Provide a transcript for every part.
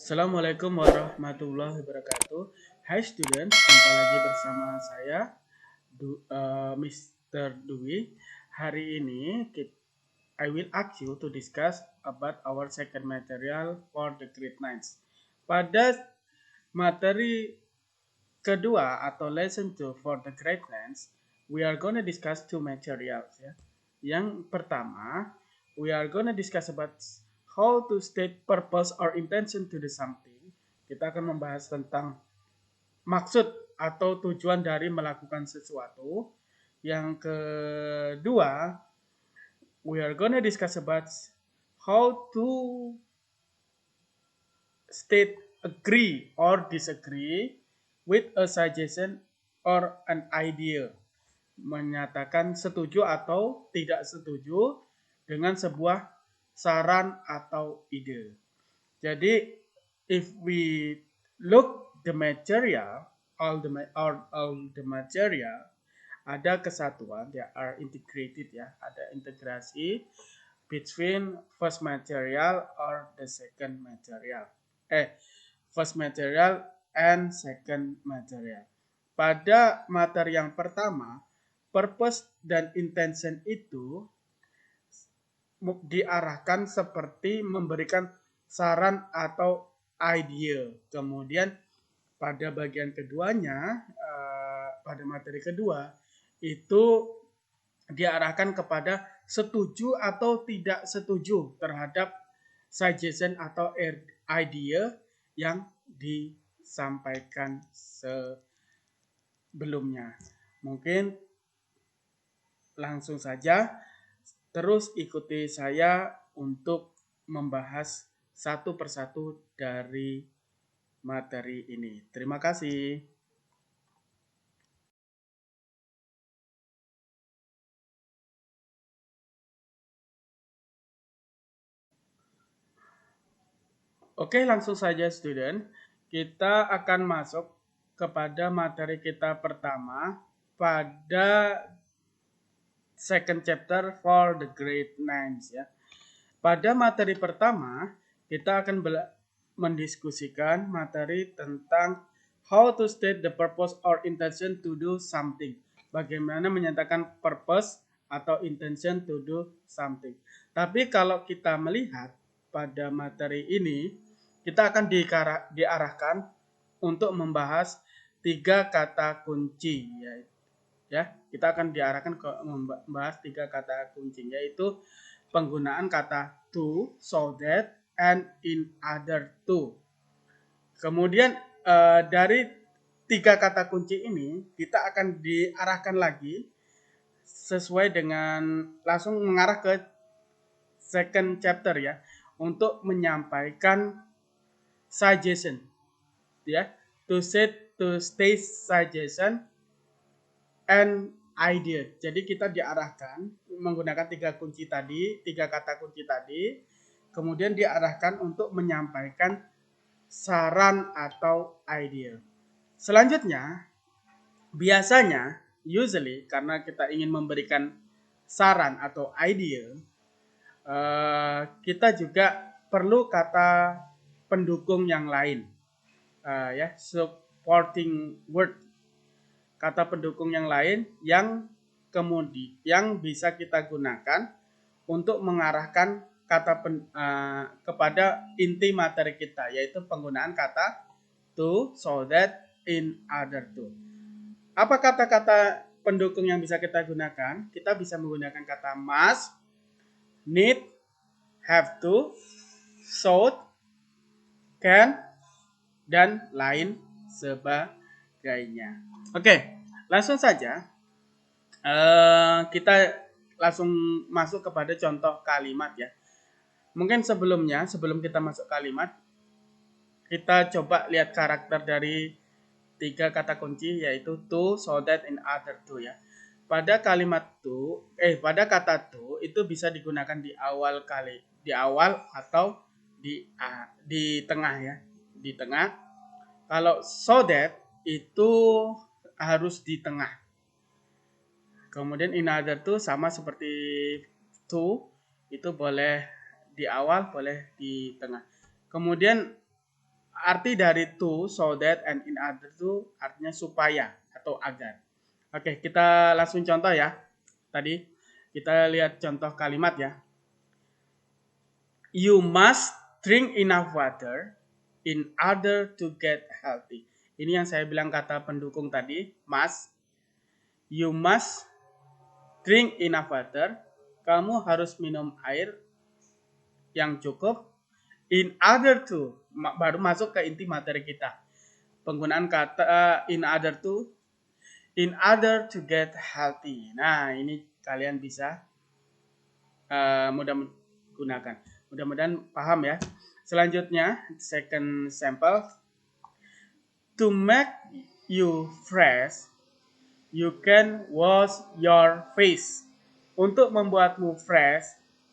Assalamualaikum warahmatullahi wabarakatuh. Hai student, jumpa lagi bersama saya Mr. Dwi. Hari ini I will ask you to discuss about our second material for the grade 9. Pada materi kedua atau lesson 2 for the grade 9, we are gonna discuss two materials ya. Yang pertama, we are gonna discuss about how to state purpose or intention to the something. Kita akan membahas tentang maksud atau tujuan dari melakukan sesuatu. Yang kedua, we are gonna discuss about how to state agree or disagree with a suggestion or an idea. Menyatakan setuju atau tidak setuju dengan sebuah saran atau ide. Jadi, if we look the material, all the material, ada kesatuan, they are integrated ya, ada integrasi between first material or the second material. First material and second material. Pada materi yang pertama, purpose dan intention itu diarahkan seperti memberikan saran atau ide. Kemudian pada bagian keduanya, pada materi kedua, itu diarahkan kepada setuju atau tidak setuju terhadap suggestion atau idea yang disampaikan sebelumnya. Mungkin langsung saja terus ikuti saya untuk membahas satu persatu dari materi ini. Terima kasih. Oke, langsung saja student. Kita akan masuk kepada materi kita pertama pada second chapter for the grade 9 ya. Pada materi pertama, kita akan mendiskusikan materi tentang how to state the purpose or intention to do something. Bagaimana menyatakan purpose atau intention to do something. Tapi kalau kita melihat pada materi ini, kita akan diarahkan untuk membahas 3 kata kunci ya. Kita akan diarahkan ke membahas 3 kata kunci, yaitu penggunaan kata to, so that, and in order to. Kemudian dari 3 kata kunci ini kita akan diarahkan lagi sesuai dengan langsung mengarah ke second chapter ya, untuk menyampaikan suggestion ya, to state suggestion and idea. Jadi kita diarahkan menggunakan 3 kata kunci tadi, kemudian diarahkan untuk menyampaikan saran atau idea. Selanjutnya, biasanya usually karena kita ingin memberikan saran atau idea, kita juga perlu kata pendukung yang lain, ya, supporting word, kata pendukung yang lain yang yang bisa kita gunakan untuk mengarahkan kata kepada inti materi kita, yaitu penggunaan kata to, so that, in order to. Apa kata-kata pendukung yang bisa kita gunakan? Kita bisa menggunakan kata must, need, have to, should, can, dan lain sebagainya. Oke, langsung saja kita langsung masuk kepada contoh kalimat ya. Mungkin sebelum kita masuk kalimat, kita coba lihat karakter dari 3 kata kunci, yaitu to, so that, in order to ya. Pada pada kata to itu bisa digunakan di awal atau di tengah ya, di tengah. Kalau so that itu harus di tengah. Kemudian in order to sama seperti to, itu boleh di awal, boleh di tengah. Kemudian arti dari to, so that, and in order to artinya supaya atau agar. Oke, kita langsung contoh ya. Tadi kita lihat contoh kalimat ya. You must drink enough water in order to get healthy. Ini yang saya bilang kata pendukung tadi, must. You must drink enough water. Kamu harus minum air yang cukup in order to, baru masuk ke inti materi kita. Penggunaan kata in order to get healthy. Nah, ini kalian bisa mudah-mudahan paham ya. Selanjutnya, second sample. To make you fresh, you can wash your face. Untuk membuatmu fresh,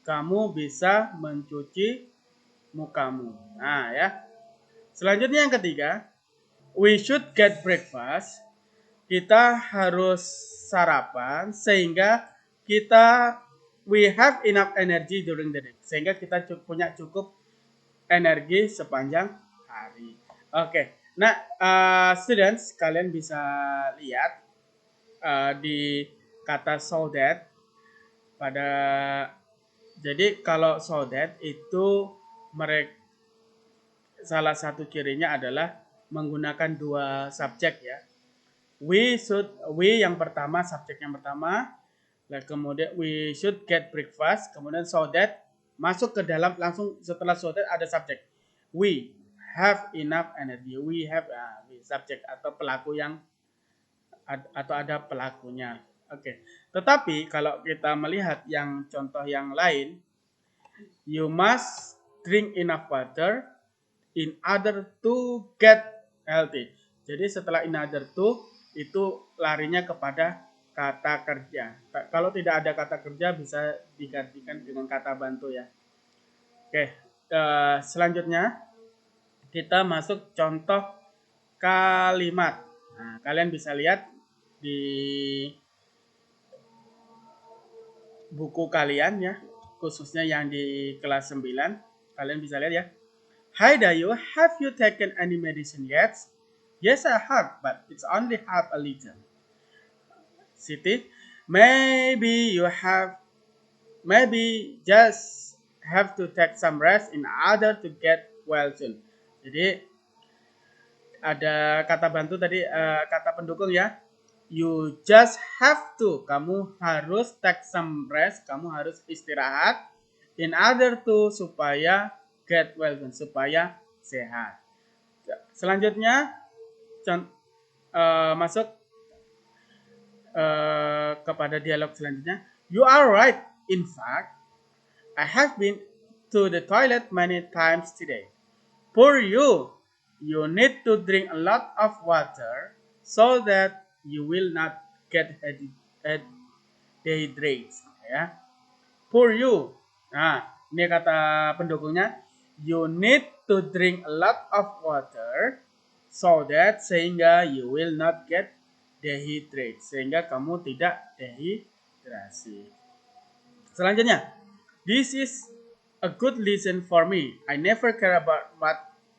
kamu bisa mencuci mukamu. Nah ya. Selanjutnya yang ketiga, we should get breakfast. Kita harus sarapan sehingga we have enough energy during the day. Sehingga kita punya cukup energi sepanjang hari. Oke. Nah, students, kalian bisa lihat di kata so that jadi kalau so that itu salah satu cirinya adalah menggunakan dua subjek ya. We yang pertama, subjek yang pertama, kemudian we should get breakfast, kemudian so that masuk ke dalam, langsung setelah so that ada subjek. We have enough energy. We have subjek atau pelaku yang atau ada pelakunya. Oke. Tetapi kalau kita melihat yang contoh yang lain, you must drink enough water in order to get healthy. Jadi setelah in order to itu larinya kepada kata kerja. Kalau tidak ada kata kerja bisa digantikan dengan kata bantu ya. Oke, selanjutnya kita masuk contoh kalimat. Nah, kalian bisa lihat di buku kalian ya, khususnya yang di kelas 9. Kalian bisa lihat ya. Hi Dayu, have you taken any medicine yet? Yes, I have, but it's only half a liter. Siti, maybe just have to take some rest in order to get well soon. Jadi ada kata bantu tadi, kata pendukung ya. You just have to, kamu harus take some rest, kamu harus istirahat in order to, supaya get well soon, supaya sehat. Selanjutnya masuk kepada dialog selanjutnya. You are right. In fact, I have been to the toilet many times today. For you, you need to drink a lot of water so that you will not get dehydrated. Ya. For you. Nah, ini kata pendukungnya. You need to drink a lot of water so that sehingga you will not get dehydrated. Sehingga kamu tidak dehidrasi. Selanjutnya, this is a good lesson for me. I never care about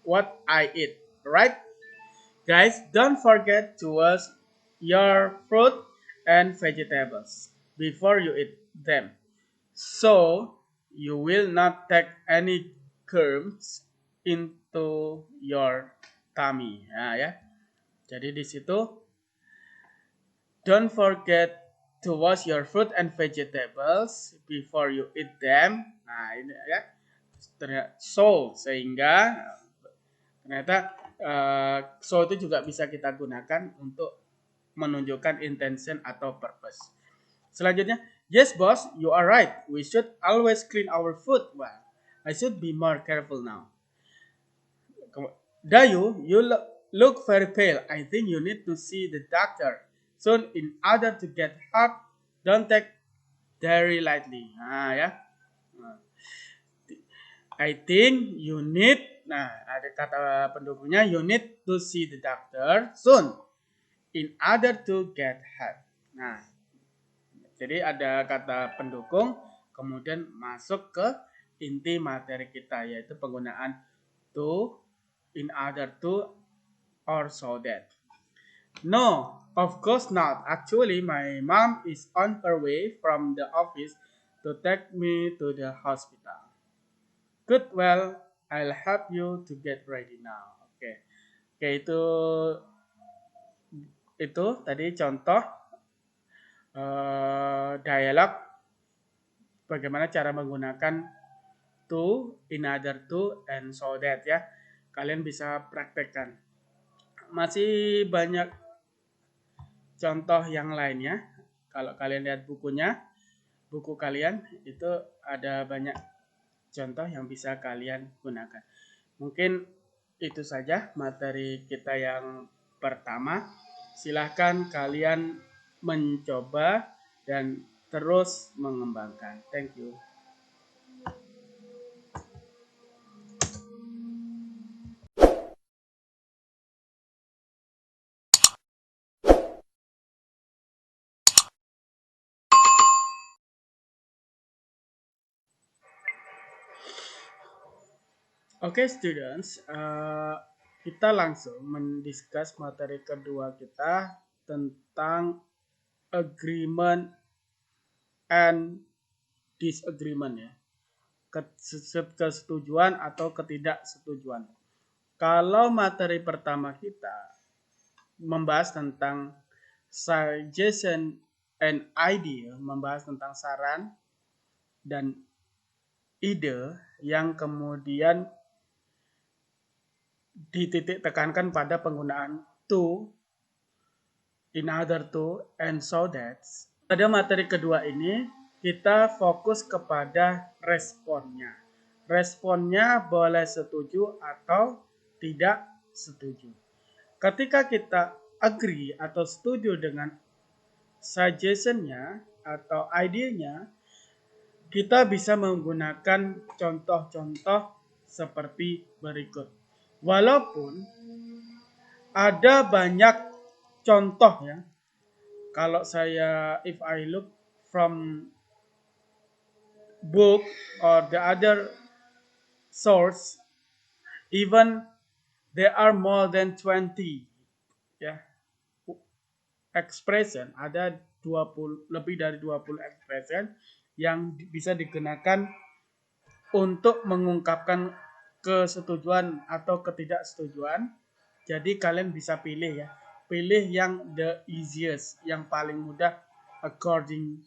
what I eat, right? Guys, don't forget to wash your fruit and vegetables before you eat them. So, you will not take any germs into your tummy. Nah, ya. Jadi di situ, don't forget to wash your fruit and vegetables before you eat them. Nah, ini ya. So, sehingga ternyata so itu juga bisa kita gunakan untuk menunjukkan intention atau purpose. Selanjutnya, yes boss, you are right. We should always clean our food. Well, I should be more careful now. Dayu, you look very pale. I think you need to see the doctor soon in order to get help. Don't take dairy lightly. Nah ya. I think you need, nah ada kata pendukungnya, you need to see the doctor soon in order to get help. Nah, jadi ada kata pendukung, kemudian masuk ke inti materi kita, yaitu penggunaan to, in order to or so that. No, of course not. Actually, my mom is on her way from the office to take me to the hospital. Good, well, I'll help you to get ready now. Oke, oke itu tadi contoh dialog bagaimana cara menggunakan to, in order to, and so that ya. Kalian bisa praktekkan. Masih banyak contoh yang lainnya. Kalau kalian lihat bukunya, buku kalian itu ada banyak contoh yang bisa kalian gunakan. Mungkin itu saja materi kita yang pertama. Silahkan kalian mencoba dan terus mengembangkan. Thank you. Oke, students, kita langsung mendiskus materi kedua kita tentang agreement and disagreement ya. Kesetujuan atau ketidaksetujuan. Kalau materi pertama kita membahas tentang suggestion and idea, membahas tentang saran dan ide yang kemudian dititik tekankan pada penggunaan to, in order to, and so that. Pada materi kedua ini, kita fokus kepada responnya. Responnya boleh setuju atau tidak setuju. Ketika kita agree atau setuju dengan suggestionnya atau idenya, kita bisa menggunakan contoh-contoh seperti berikut. Walaupun ada banyak contoh ya. Kalau saya, if I look from book or the other source, even there are more than 20 ya expression, ada 20, lebih dari 20 expression yang bisa digunakan untuk mengungkapkan kesetujuan atau ketidaksetujuan. Jadi kalian bisa pilih ya. Pilih yang the easiest, yang paling mudah according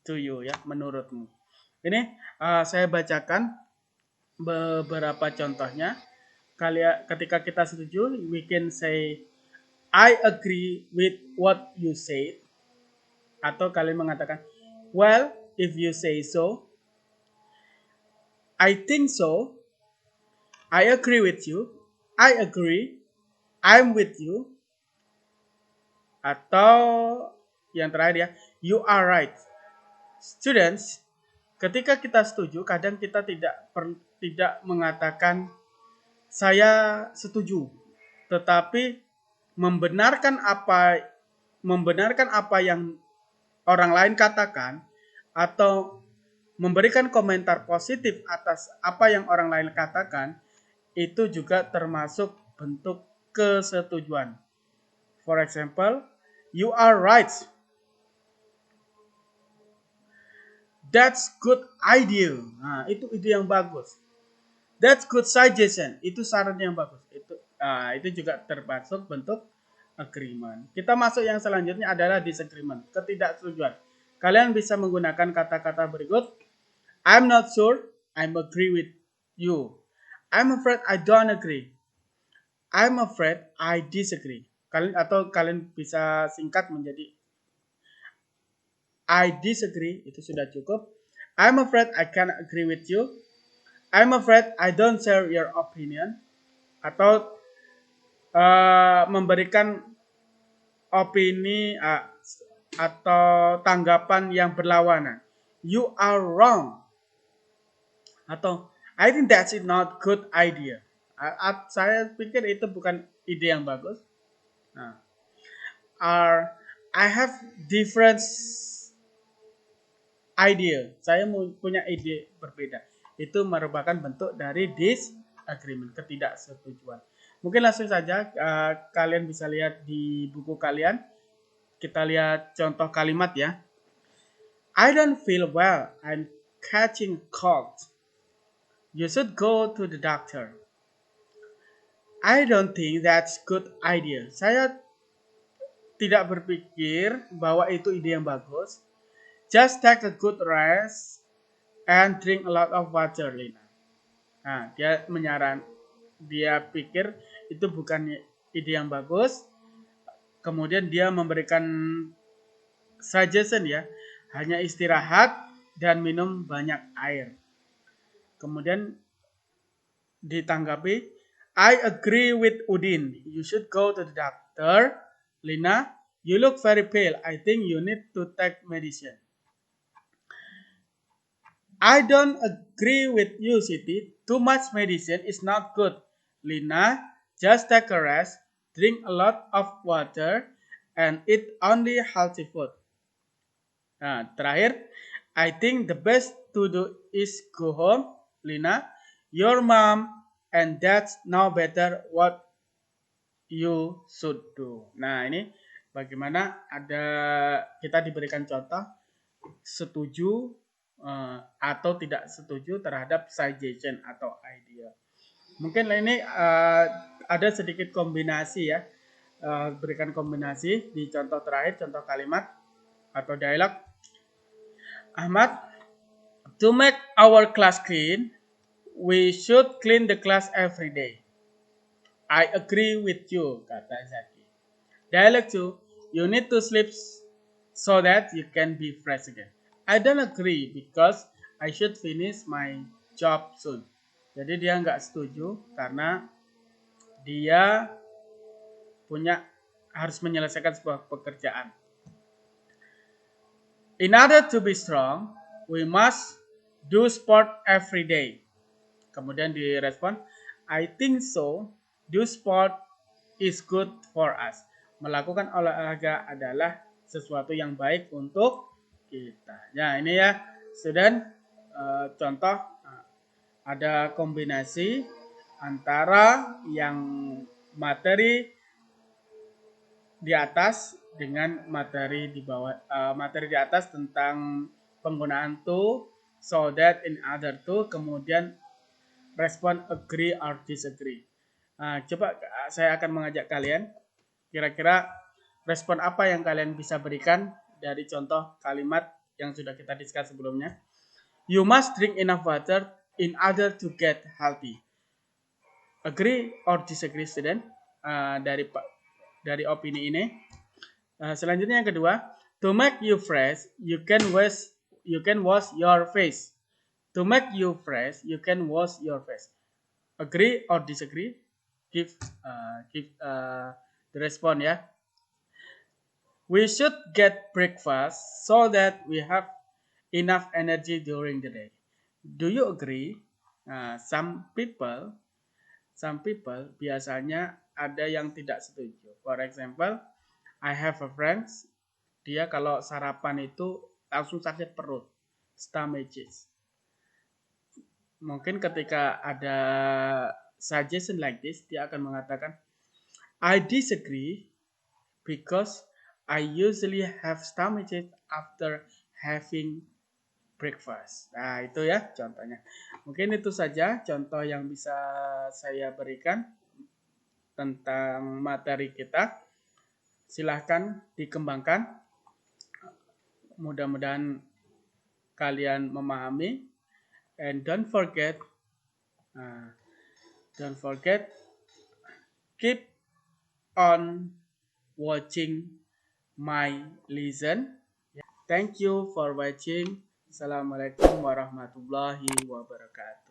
to you ya, menurutmu. Ini saya bacakan beberapa contohnya. Ketika kita setuju, we can say I agree with what you said. Atau kalian mengatakan, well, if you say so, I think so, I agree with you, I agree, I'm with you. Atau yang terakhir ya, you are right. Students, ketika kita setuju, kadang kita tidak mengatakan saya setuju, tetapi membenarkan apa yang orang lain katakan atau memberikan komentar positif atas apa yang orang lain katakan itu juga termasuk bentuk kesetujuan. For example, you are right. That's good idea. Nah, itu ide yang bagus. That's good suggestion. Itu saran yang bagus. Itu juga termasuk bentuk agreement. Kita masuk yang selanjutnya adalah disagreement, ketidaksetujuan. Kalian bisa menggunakan kata-kata berikut. I'm not sure. I'm agree with you. I'm afraid I don't agree. I'm afraid I disagree. Kalian bisa singkat menjadi I disagree, itu sudah cukup. I'm afraid I can't agree with you. I'm afraid I don't share your opinion. Atau memberikan opini atau tanggapan yang berlawanan. You are wrong. Atau I think that's not good idea. Saya pikir itu bukan ide yang bagus. Nah, I have different idea. Saya punya ide berbeda. Itu merupakan bentuk dari disagreement, ketidaksetujuan. Mungkin langsung saja kalian bisa lihat di buku kalian. Kita lihat contoh kalimat ya. I don't feel well. I'm catching cold. You should go to the doctor. I don't think that's good idea. Saya tidak berpikir bahwa itu ide yang bagus. Just take a good rest and drink a lot of water, Lina. Nah, dia pikir itu bukan ide yang bagus. Kemudian dia memberikan suggestion ya, hanya istirahat dan minum banyak air. Kemudian ditanggapi, I agree with Udin. You should go to the doctor. Lina, you look very pale. I think you need to take medicine. I don't agree with you, Siti. Too much medicine is not good. Lina, just take a rest, drink a lot of water, and eat only healthy food. Nah, terakhir, I think the best to do is go home. Lina, your mom and dad know better what you should do. Nah, ini bagaimana kita diberikan contoh setuju atau tidak setuju terhadap suggestion atau idea. Mungkin ini ada sedikit kombinasi ya, berikan kombinasi di contoh terakhir, contoh kalimat atau dialog. Ahmad, to make our class clean, we should clean the class every day. I agree with you, kata Zaki. Dialog 2, you need to sleep so that you can be fresh again. I don't agree because I should finish my job soon. Jadi dia nggak setuju karena dia harus menyelesaikan sebuah pekerjaan. In order to be strong, we must do sport every day. Kemudian direspon, I think so. Do sport is good for us. Melakukan olahraga adalah sesuatu yang baik untuk kita. Ya, ini ya, student, contoh ada kombinasi antara yang materi di atas dengan materi di bawah, materi di atas tentang penggunaan to, so that, in order to, kemudian respon agree or disagree. Nah, coba saya akan mengajak kalian, kira-kira respon apa yang kalian bisa berikan dari contoh kalimat yang sudah kita discuss sebelumnya. You must drink enough water in order to get healthy. Agree or disagree, student? Dari opini ini. Selanjutnya yang kedua, to make you fresh, you can wash your face. To make you fresh, you can wash your face. Agree or disagree? Give the response ya. We should get breakfast so that we have enough energy during the day. Do you agree? Some people biasanya ada yang tidak setuju. For example, I have a friend, dia kalau sarapan itu langsung sakit perut, stomachache. Mungkin ketika ada suggestion like this, dia akan mengatakan, I disagree because I usually have stomachache after having breakfast. Nah, itu ya contohnya. Mungkin itu saja contoh yang bisa saya berikan tentang materi kita. Silahkan dikembangkan. Mudah-mudahan kalian memahami. And don't forget, keep on watching my lesson. Thank you for watching. Assalamualaikum warahmatullahi wabarakatuh.